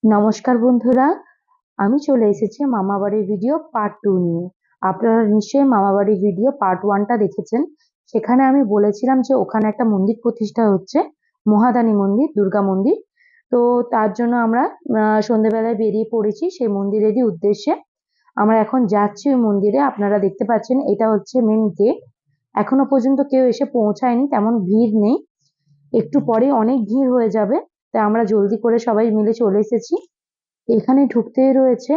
নমস্কার বন্ধুরা, আমি চলে এসেছি মামাবাড়ির ভিডিও পার্ট 2 নিয়ে। আপনারা নিশ্চয়ই মামাবাড়ির ভিডিও পার্ট 1 টা দেখেছেন। সেখানে আমি বলেছিলাম যে ওখানে একটা মন্দির প্রতিষ্ঠা হচ্ছে, মহাদানী মন্দির, দুর্গা মন্দির। তো তার জন্য আমরা সন্ধ্যেবেলায় বেরিয়ে পড়েছি সেই মন্দিরেরই উদ্দেশ্যে। আমরা এখন যাচ্ছি ওই মন্দিরে। আপনারা দেখতে পাচ্ছেন এটা হচ্ছে মেন গেট। এখনো পর্যন্ত কেউ এসে পৌঁছায়নি, তেমন ভিড় নেই। একটু পরে অনেক ভিড় হয়ে যাবে, তাই আমরা জলদি করে সবাই মিলে চলে এসেছি। এখানে ঢুকতেই রয়েছে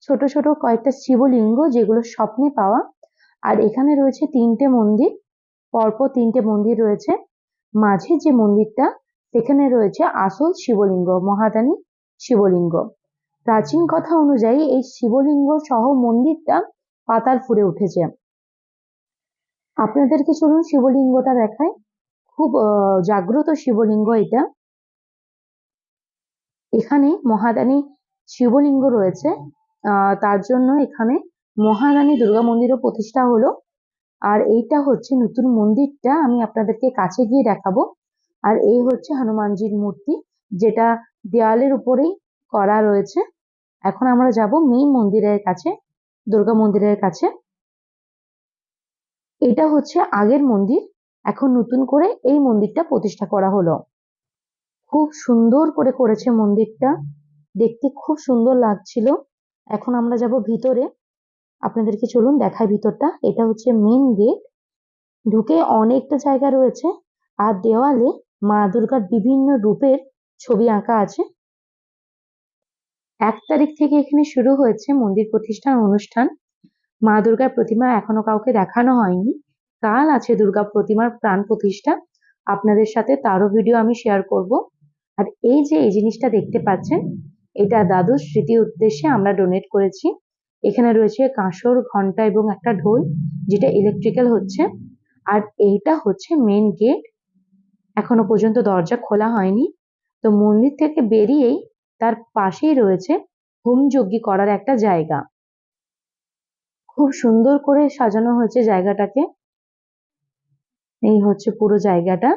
ছোট ছোট কয়েকটা শিবলিঙ্গ, যেগুলো স্বপ্নে পাওয়া। আর এখানে রয়েছে 3টে মন্দির, পরপর 3টে মন্দির রয়েছে। মাঝে যে মন্দিরটা, সেখানে রয়েছে আসল শিবলিঙ্গ, মহাদানী শিবলিঙ্গ। প্রাচীন কথা অনুযায়ী এই শিবলিঙ্গ সহ মন্দিরটা পাতাল ফুলে উঠেছে। আপনাদেরকে চলুন শিবলিঙ্গটা দেখায়। খুব জাগ্রত শিবলিঙ্গ এটা। এখানে মহাদানী শিবলিঙ্গ রয়েছে, তার জন্য এখানে মহারানী দুর্গা মন্দিরও প্রতিষ্ঠা হলো। আর এইটা হচ্ছে নতুন মন্দিরটা, আমি আপনাদেরকে কাছে গিয়ে দেখাবো। আর এই হচ্ছে হনুমানজির মূর্তি, যেটা দেওয়ালের উপরেই করা রয়েছে। এখন আমরা যাব মেইন মন্দিরের কাছে, দুর্গা মন্দিরের কাছে। এটা হচ্ছে আগের মন্দির, এখন নতুন করে এই মন্দিরটা প্রতিষ্ঠা করা হলো। খুব সুন্দর করে করেছে মন্দিরটা, দেখতে খুব সুন্দর লাগছিল। এখন আমরা যাব ভিতরে, আপনাদেরকে চলুন দেখাই ভিতরটা। এটা হচ্ছে মেন গেট। ঢুকে অনেকটা জায়গা রয়েছে, আর দেওয়ালে মা দুর্গার বিভিন্ন রূপের ছবি আঁকা আছে। 1 তারিখ থেকে এখানে শুরু হয়েছে মন্দির প্রতিষ্ঠান অনুষ্ঠান। মা দুর্গার প্রতিমা এখনো কাউকে দেখানো হয়নি। কাল আছে দুর্গা প্রতিমার প্রাণ প্রতিষ্ঠা, আপনাদের সাথে তারও ভিডিও আমি শেয়ার করব। আর এই যে এই জিনিসটা দেখতে পাচ্ছেন, এটা দাদুর স্মৃতি উদ্দেশ্যে আমরা ডোনেট করেছি। এখানে রয়েছে কাঁসর, ঘন্টা এবং একটা ঢোল, যেটা ইলেকট্রিক্যাল হচ্ছে। আর এইটা হচ্ছে মেন গেট, এখনো পর্যন্ত দরজা খোলা হয়নি। তো মন্দির থেকে বেরিয়েই তার পাশেই রয়েছে হোমযজ্ঞ করার একটা জায়গা। খুব সুন্দর করে সাজানো হয়েছে জায়গাটাকে। এই হচ্ছে পুরো জায়গাটা।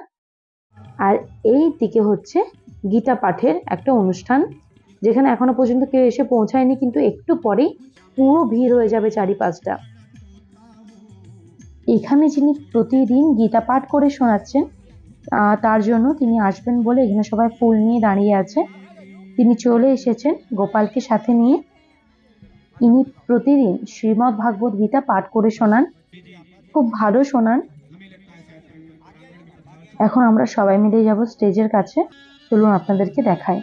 আর এই দিকে হচ্ছে গীতা পাঠের একটা অনুষ্ঠান, যেখানে এখনো পর্যন্ত কেউ এসে পৌঁছায়নি, কিন্তু একটু পরেই পুরো ভিড় হয়ে যাবে চারিপাশটা। এখানে যিনি প্রতিদিন গীতা পাঠ করে শোনাচ্ছেন, তার জন্য তিনি আসবেন বলে এখানে সবাই ফুল নিয়ে দাঁড়িয়ে আছে। তিনি চলে এসেছেন গোপালকে সাথে নিয়ে। ইনি প্রতিদিন শ্রীমদ্ ভাগবত গীতা পাঠ করে শোনান, খুব ভালো শোনান। এখন আমরা সবাই মিলে যাব স্টেজের কাছে, চলুন আপনাদেরকে দেখায়।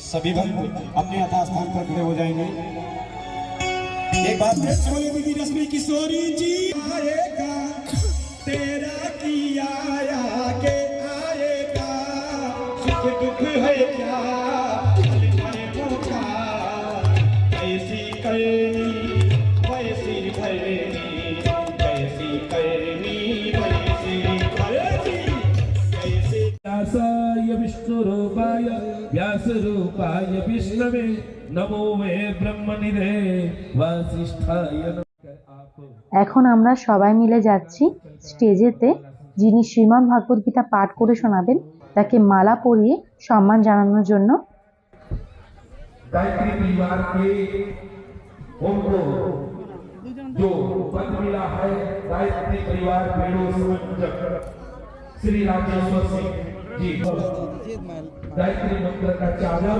सभी भक्त अपने यथास्थान पर खड़े हो जाएंगे। एक बात बोले दीदी रश्मि किशोरी जी, आएगा तेरा किया आगे आएगा, सुख दुख है क्या मौका, ऐसी करनी वैसी भरनी, कैसी करनी वैसी भरनी, कैसी व्यासाय विष्णुरूपाय व्यासरूपाय विष्णवे नमो वे ब्रह्मनिधे वसिष्ठाय। এখন আমরা সবাই মিলে যাচ্ছি স্টেজেতে। যিনি শ্রীমদ্ ভাগবত গীতা পাঠ করে শোনাবেন, তাকে মালা পরিয়ে সম্মান জানানোর জন্য। गायत्री परिवार के उनको जो पद मिला है, गायत्री परिवार पेड़ों संयोजक श्री राजेश्वर सिंह जी, गायत्री मंत्र का चादर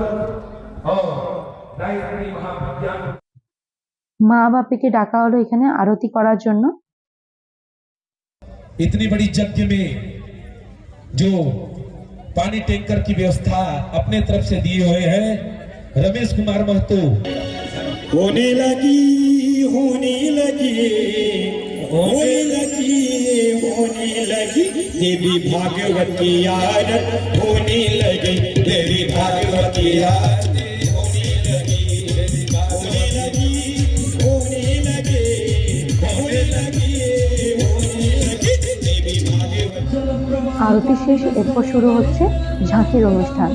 और गायत्री महाविज्ञान। মা বাপিকে ডাকা হলো এখানে আরতি করার জন্য। इतनी बड़ी यज्ञ में जो पानी टैंकर की व्यवस्था अपने तरफ से दिए हुए हैं रमेश कुमार महतो। होने लगी होने लगी होने लगी होने लगी देवी भागवती यार, होने लगी देवी भागवती यार, होने लगी होने लगी होने लगी होने लगी होने लगी देवी भागवती। আরতি শেষ, এরপর শুরু হচ্ছে ঝাঁকির অনুষ্ঠান।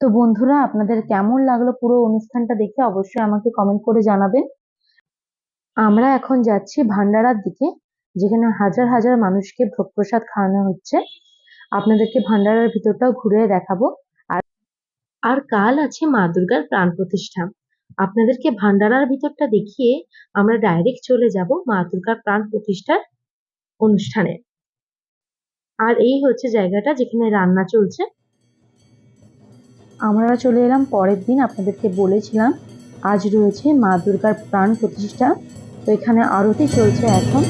তো বন্ধুরা, আপনাদের কেমন লাগলো পুরো অনুষ্ঠানটা দেখে অবশ্যই আমাকে কমেন্ট করে জানাবেন। আমরা এখন যাচ্ছি ভান্ডারার দিকে, যেখানে হাজার হাজার মানুষকে ভোগ প্রসাদ খাওয়ানো হচ্ছে। আপনাদেরকে ভান্ডারার ভিতরটাও ঘুরে দেখাবো। আর আর কাল আছে মা দুর্গার প্রাণ প্রতিষ্ঠা। আপনাদেরকে ভান্ডারার ভিতরটা দেখিয়ে আমরা ডাইরেক্ট চলে যাব মা দুর্গার প্রাণ প্রতিষ্ঠার অনুষ্ঠানে। আর এই হচ্ছে জায়গাটা যেখানে রান্না চলছে। আমরা চলে এলাম পরের দিন। আপনাদেরকে বলেছিলাম আজ রয়েছে মা দুর্গার প্রাণ প্রতিষ্ঠা। তো এখানে আরতি চলছে এখন।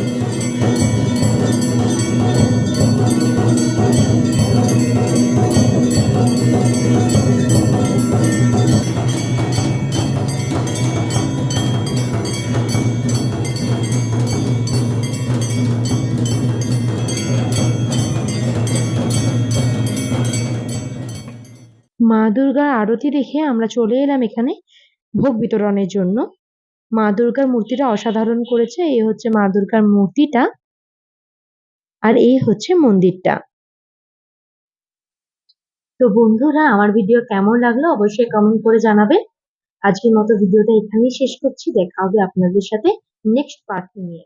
মা দুর্গার আরতি দেখে আমরা চলে এলাম এখানে ভোগ বিতরণের জন্য। মা দুর্গার মূর্তিটা অসাধারণ করেছে। এই হচ্ছে মা দুর্গার মূর্তিটা, আর এই হচ্ছে মন্দিরটা। তো বন্ধুরা, আমার ভিডিও কেমন লাগলো অবশ্যই কমেন্ট করে জানাবে। আজকের মতো ভিডিওটা এখানেই শেষ করছি। দেখা হবে আপনাদের সাথে নেক্সট পার্ট নিয়ে।